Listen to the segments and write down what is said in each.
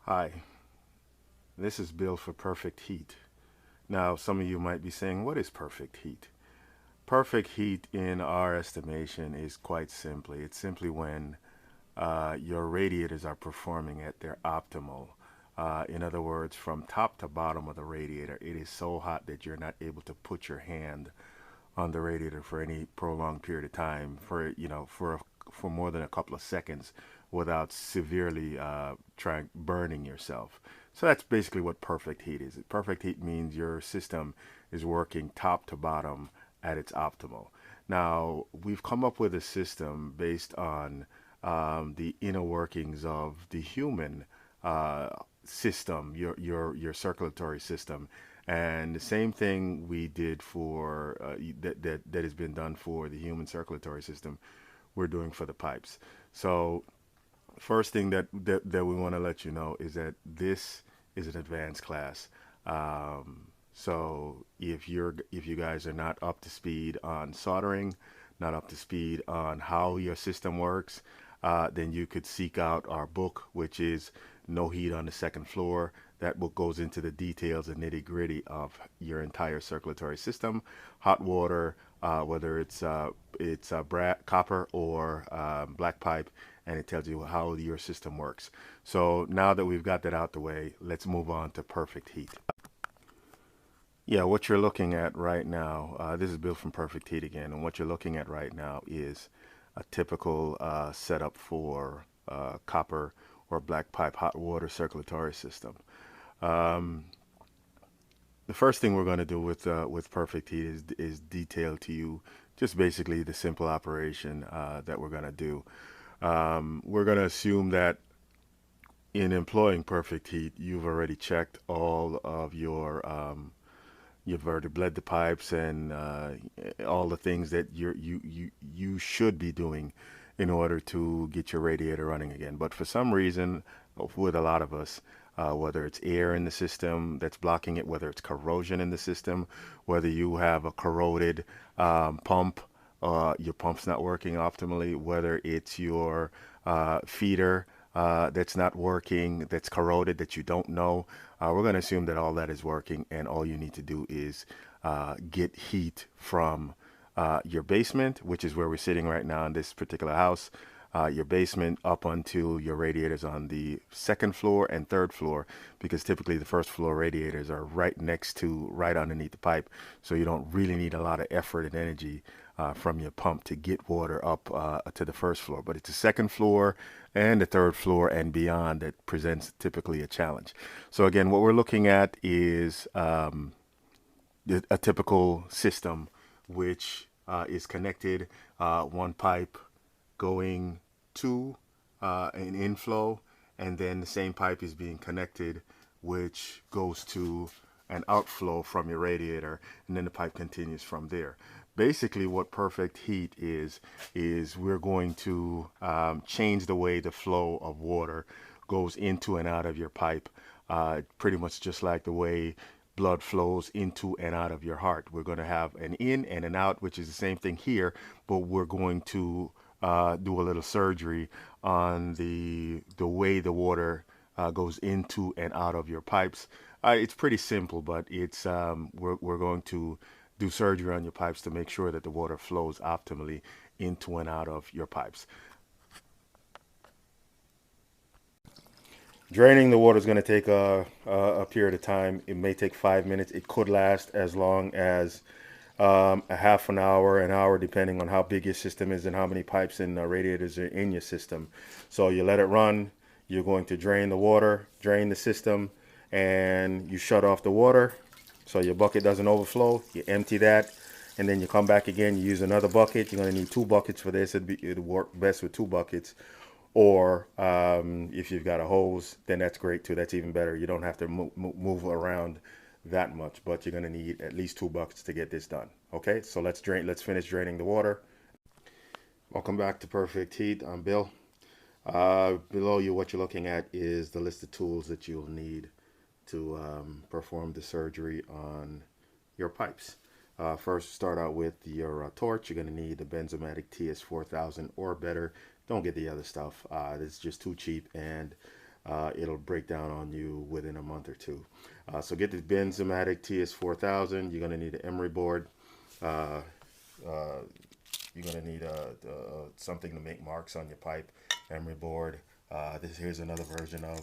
Hi, this is Bill for Perfect Heat. Now, some of you might be saying, what is perfect heat? Perfect heat, in our estimation, is quite simply, it's simply when your radiators are performing at their optimal. In other words, from top to bottom of the radiator, it is so hot that you're not able to put your hand on the radiator for any prolonged period of time, for more than a couple of seconds, without severely trying burning yourself. So that's basically what perfect heat is. Perfect heat means your system is working top to bottom at its optimal. Now, we've come up with a system based on the inner workings of the human uh, system, your circulatory system, and the same thing we did for that has been done for the human circulatory system, we're doing for the pipes. So first thing that we want to let you know is that this is an advanced class. So if you guys are not up to speed on soldering, not up to speed on how your system works, then you could seek out our book, which is No Heat on the Second Floor. That book goes into the details and nitty gritty of your entire circulatory system, hot water, whether it's copper or black pipe, and it tells you how your system works. So now that we've got that out the way, let's move on to perfect heat. Yeah, what you're looking at right now, this is Bill from Perfect Heat again, and what you're looking at right now is a typical setup for copper or black pipe hot water circulatory system. Um, the first thing we're going to do with Perfect Heat is detail to you just basically the simple operation that we're going to do. We're going to assume that in employing Perfect Heat, you've already checked all of you've already bled the pipes and all the things that you should be doing in order to get your radiator running again. But for some reason, with a lot of us, whether it's air in the system that's blocking it, whether it's corrosion in the system, whether you have a corroded pump, your pump's not working optimally, whether it's your feeder that's not working, that's corroded, that you don't know. We're going to assume that all that is working, and all you need to do is get heat from your basement, which is where we're sitting right now in this particular house. Your basement up onto your radiators on the second floor and third floor, because typically the first floor radiators are right underneath the pipe, so you don't really need a lot of effort and energy from your pump to get water up to the first floor. But it's the second floor and the third floor and beyond that presents typically a challenge. So again, what we're looking at is a typical system, which is connected, one pipe going to an inflow, and then the same pipe is being connected, which goes to an outflow from your radiator, and then the pipe continues from there. Basically, what perfect heat is we're going to change the way the flow of water goes into and out of your pipe, pretty much just like the way blood flows into and out of your heart. We're going to have an in and an out, which is the same thing here, but we're going to do a little surgery on the way the water goes into and out of your pipes. It's pretty simple, but we're going to do surgery on your pipes to make sure that the water flows optimally into and out of your pipes. Draining the water is going to take a period of time. It may take 5 minutes. It could last as long as a half an hour, depending on how big your system is and how many pipes and radiators are in your system. So you let it run. You're going to drain the water, drain the system, and you shut off the water so your bucket doesn't overflow. You empty that, and then you come back again. You use another bucket. You're going to need two buckets for this. It'd work best with two buckets. Or if you've got a hose, then that's great too. That's even better. You don't have to move around that much, but you're going to need at least two buckets to get this done. Okay, so let's finish draining the water. Welcome back to Perfect Heat. I'm Bill. Below you, what you're looking at is the list of tools that you'll need to perform the surgery on your pipes. First, start out with your torch. You're going to need the Benzomatic TS4000 or better. Don't get the other stuff. It's just too cheap, and it'll break down on you within a month or two. So get the Benzematic TS4000. You're going to need an emery board. Uh, uh, you're going to need something to make marks on your pipe, emery board. Here's another version of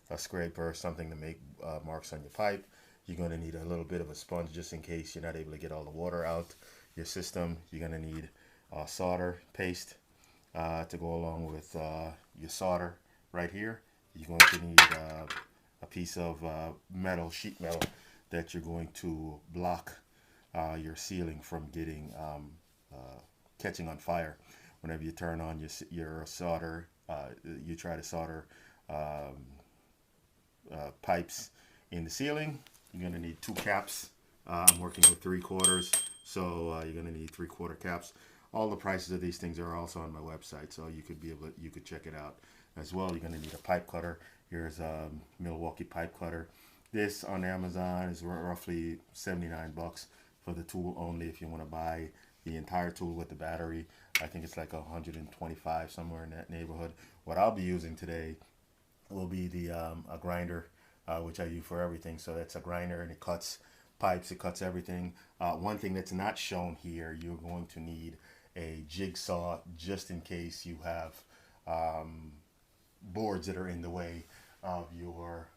a scraper, something to make marks on your pipe. You're going to need a little bit of a sponge just in case you're not able to get all the water out your system. You're going to need solder paste to go along with your solder right here. You're going to need a piece of metal, sheet metal, that you're going to block your sealing from getting catching on fire. Whenever you turn on your solder, you try to solder pipes in the ceiling. You're going to need 2 caps. I'm working with 3/4, so you're going to need 3/4 caps. All the prices of these things are also on my website, so you could check it out as well. You're going to need a pipe cutter. Here's a Milwaukee pipe cutter. This on Amazon is roughly 79 bucks for the tool only. If you want to buy the entire tool with the battery, I think it's like 125, somewhere in that neighborhood. What I'll be using today will be a grinder, which I use for everything. So that's a grinder, and it cuts pipes, it cuts everything. One thing that's not shown here, you're going to need a jigsaw just in case you have boards that are in the way of your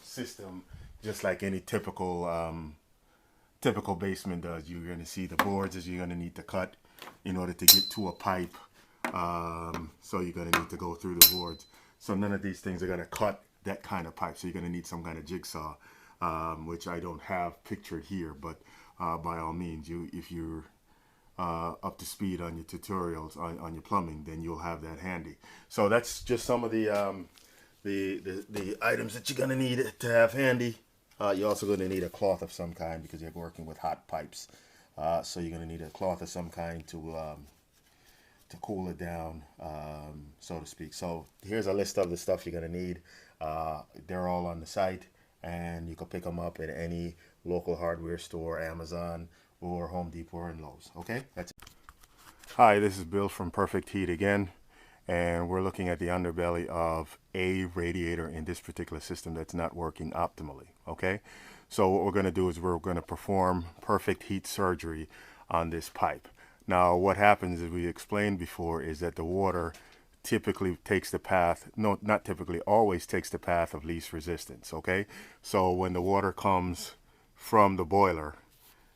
system, just like any typical basement does. You're going to see the boards that you're going to need to cut in order to get to a pipe. So you're going to need to go through the boards. So none of these things are going to cut that kind of pipe. So you're going to need some kind of jigsaw, which I don't have pictured here. But by all means, if you're up to speed on your tutorials on your plumbing, then you'll have that handy. So that's just some of the items that you're going to need to have handy. You're also going to need a cloth of some kind because you're working with hot pipes. So you're going to need a cloth of some kind to cool it down, so to speak. So here's a list of the stuff you're going to need. They're all on the site, and you can pick them up at any local hardware store, Amazon, or Home Depot and Lowe's. Okay, that's it. Hi, this is Bill from Perfect Heat again, and we're looking at the underbelly of a radiator in this particular system that's not working optimally. Okay, so what we're going to do is we're going to perform perfect heat surgery on this pipe. Now what happens, as we explained before, is that the water typically takes the path, no, not typically, always takes the path of least resistance. Okay, so when the water comes from the boiler,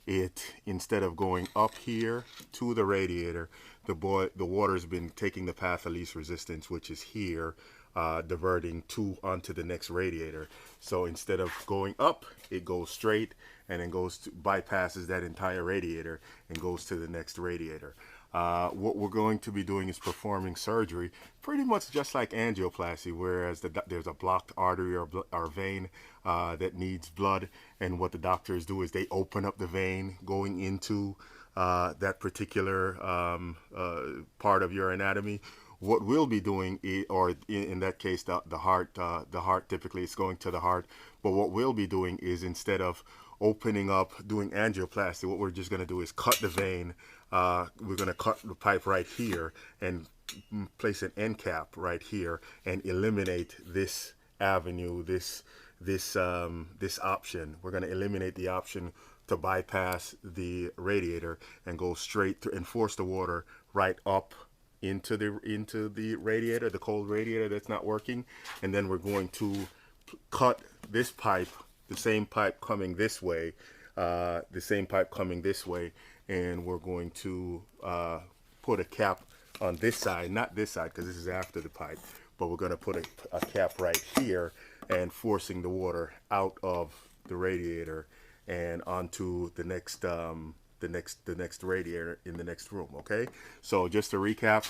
it, instead of going up here to the radiator, the water's been taking the path of least resistance, which is here, diverting onto the next radiator. So instead of going up, it goes straight and then bypasses that entire radiator and goes to the next radiator. What we're going to be doing is performing surgery pretty much just like angioplasty, whereas there's a blocked artery or vein that needs blood, and what the doctors do is they open up the vein going into that particular part of your anatomy. What we'll be doing, or in that case, the heart typically is going to the heart, but what we'll be doing is, instead of opening up, doing angioplasty, what we're just going to do is cut the vein. We're going to cut the pipe right here and place an end cap right here and eliminate this avenue, this option. We're going to eliminate the option to bypass the radiator and go straight through and force the water right up into the radiator, the cold radiator that's not working. And then we're going to cut this pipe, the same pipe coming this way, and we're going to put a cap on this side, not this side because this is after the pipe, but we're going to put a cap right here and forcing the water out of the radiator and onto the next radiator in the next room. Okay, so just to recap,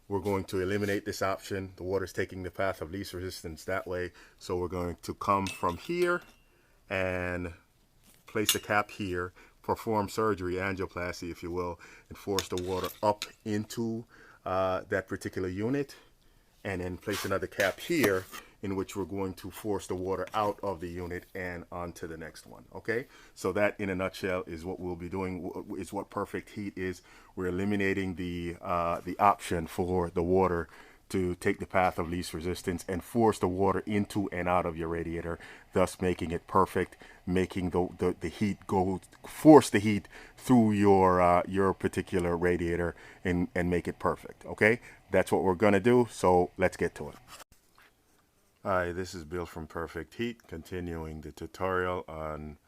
we're going to eliminate this option. The water's taking the path of least resistance that way, so we're going to come from here and place a cap here, perform surgery, angioplasty if you will, and force the water up into that particular unit, and then place another cap here in which we're going to force the water out of the unit and onto the next one. Okay, so that in a nutshell is what we'll be doing, is what perfect heat is. We're eliminating the option for the water to take the path of least resistance and force the water into and out of your radiator, thus making it perfect, making the heat go, force the heat through your particular radiator and make it perfect. Okay, that's what we're gonna do, so let's get to it. Hi, this is Bill from Perfect Heat, continuing the tutorial on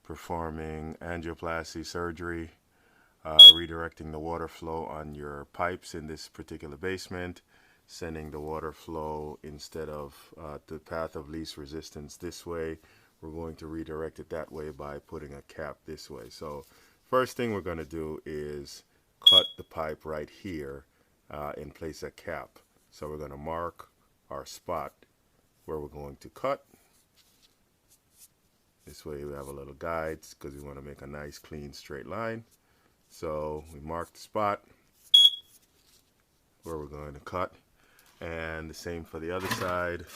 performing angioplasty surgery, redirecting the water flow on your pipes in this particular basement, sending the water flow instead of the path of least resistance this way. We're going to redirect it that way by putting a cap this way. So first thing we're going to do is cut the pipe right here and place a cap. So we're going to mark our spot where we're going to cut. This way we have a little guides because we want to make a nice clean straight line. So we mark the spot where we're going to cut, and the same for the other side.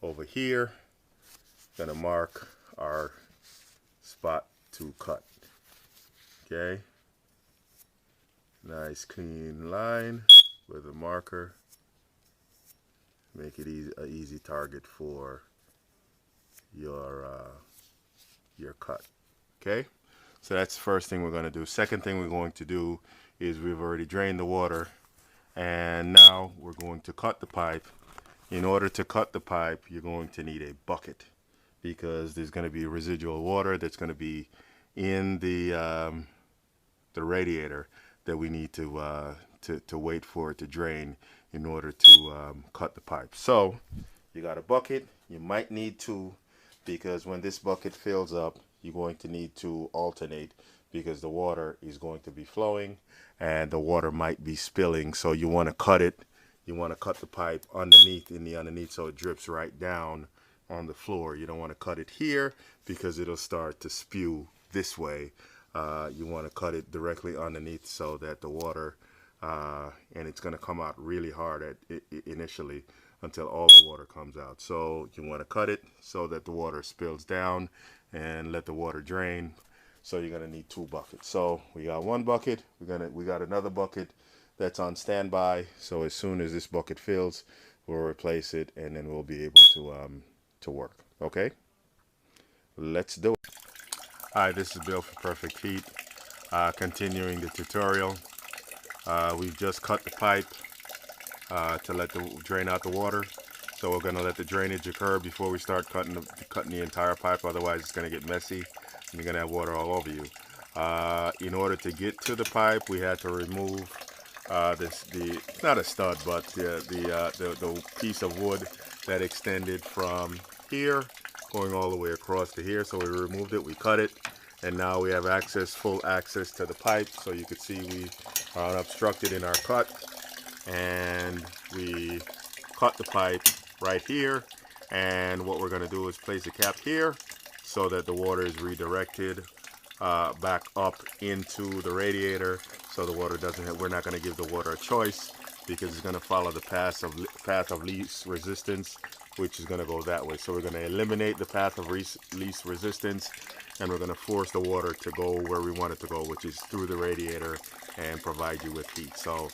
Over here, gonna mark our spot to cut. Okay, nice clean line with a marker. Make it an easy target for your cut. Okay, so that's the first thing we're going to do. Second thing we're going to do is we've already drained the water, and now we're going to cut the pipe. In order to cut the pipe, you're going to need a bucket because there's going to be residual water that's going to be in the radiator that we need to wait for it to drain in order to cut the pipe. So you got a bucket. You might need two, because when this bucket fills up, you're going to need to alternate because the water is going to be flowing and the water might be spilling. So you want to cut it. You want to cut the pipe underneath, in the underneath, so it drips right down on the floor. You don't want to cut it here because it'll start to spew this way. You want to cut it directly underneath so that the water, and it's going to come out really hard initially until all the water comes out. So you want to cut it so that the water spills down and let the water drain. So you're going to need two buckets. So we got one bucket. We got another bucket that's on standby. So as soon as this bucket fills, we'll replace it, and then we'll be able to work. Okay, let's do it. Hi, this is Bill for Perfect Heat. Continuing the tutorial. We've just cut the pipe to drain out the water. So we're going to let the drainage occur before we start cutting the entire pipe. Otherwise, it's going to get messy and you're going to have water all over you. In order to get to the pipe, we had to remove it's not a stud, but the piece of wood that extended from here going all the way across to here. So we removed it, we cut it, and now we have full access to the pipe. So you can see we are unobstructed in our cut, and we cut the pipe right here. And what we're going to do is place a cap here so that the water is redirected back up into the radiator, so the water doesn't we're not going to give the water a choice because it's going to follow the path of least resistance, which is going to go that way. So we're going to eliminate the path of least resistance, and we're going to force the water to go where we want it to go, which is through the radiator and provide you with heat. So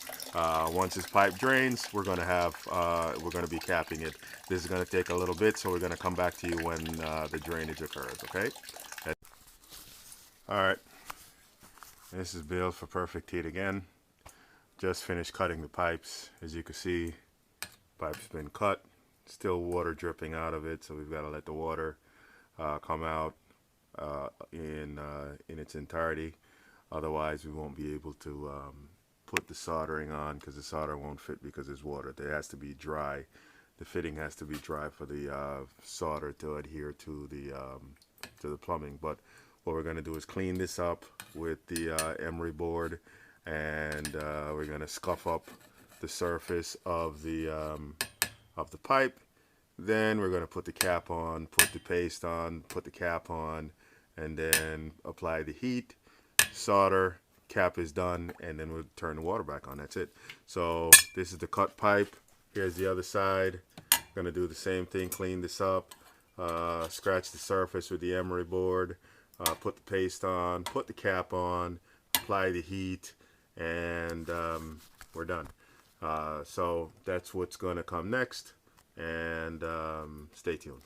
once this pipe drains, we're going to be capping it. This is going to take a little bit, so we're going to come back to you when the drainage occurs. Okay. All right. This is Bill for Perfect Heat again. Just finished cutting the pipes. As you can see, pipe's been cut. Still water dripping out of it, so we've got to let the water come out in its entirety. Otherwise, we won't be able to put the soldering on because the solder won't fit because there's water. It has to be dry. The fitting has to be dry for the solder to adhere to the plumbing. But what we're going to do is clean this up with the emery board, and we're going to scuff up the surface of the pipe. Then we're going to put the cap on, put the paste on, put the cap on, and then apply the heat, solder, cap is done, and then we'll turn the water back on. That's it. So this is the cut pipe. Here's the other side. Going to do the same thing, clean this up, scratch the surface with the emery board, put the paste on, put the cap on, apply the heat, and we're done. So that's what's going to come next, and stay tuned.